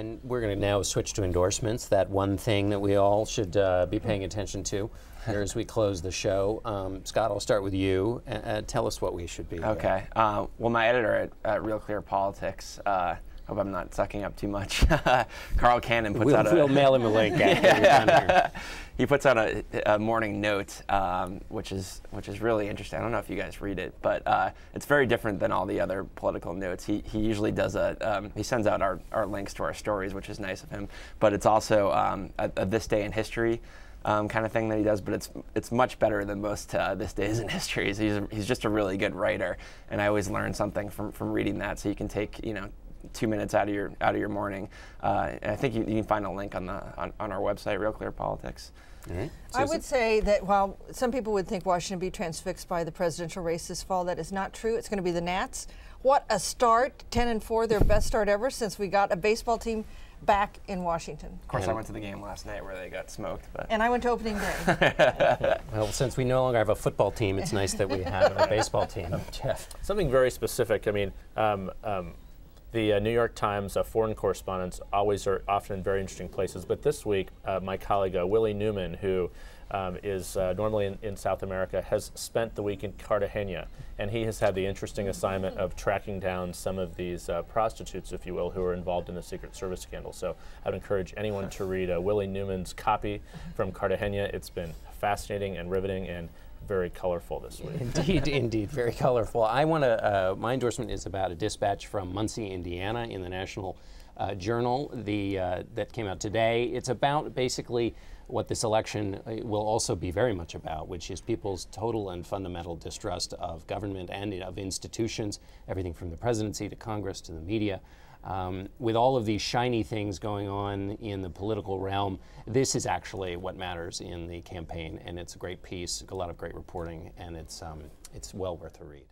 And we're going to now switch to endorsements, that one thing that we all should be paying attention to here as we close the show. Scott, I'll start with you. Tell us what we should be. Okay. Well, my editor at Real Clear Politics, hope I'm not sucking up too much, Carl Cannon puts out a... We'll mail him a link after you're done here. He puts out a morning note, which is really interesting. I don't know if you guys read it, but it's very different than all the other political notes. He usually does he sends out our links to our stories, which is nice of him. But it's also a This Day in History kind of thing that he does. But it's much better than most This Days in History. He's just a really good writer, and I always learn something from reading that. So you can take 2 minutes out of your morning, and I think you can find a link on our website, Real Clear Politics. Mm-hmm. I would say that while some people would think Washington be transfixed by the presidential race this fall, that is not true. It's going to be the Nats. What a start! 10-4, their best start ever since we got a baseball team back in Washington. Of course, I went to the game last night where they got smoked. But. And I went to opening day. Well, since we no longer have a football team, it's nice that we have a baseball team. Jeff. Something very specific. I mean, the New York Times foreign correspondents always are often in very interesting places. But this week, my colleague Willie Newman, who is normally in South America, has spent the week in Cartagena. And he has had the interesting assignment of tracking down some of these prostitutes, if you will, who are involved in the Secret Service scandal. So I would encourage anyone to read Willie Newman's copy from Cartagena. It's been fascinating and riveting and very colorful this week. Indeed, very colorful. I want to. My endorsement is about a dispatch from Muncie, Indiana, in the National Journal. That came out today. It's about basically what this election will also be very much about, which is people's total and fundamental distrust of government and of institutions, everything from the presidency to Congress to the media. With all of these shiny things going on in the political realm, this is actually what matters in the campaign, and it's a great piece, a lot of great reporting, and it's well worth a read.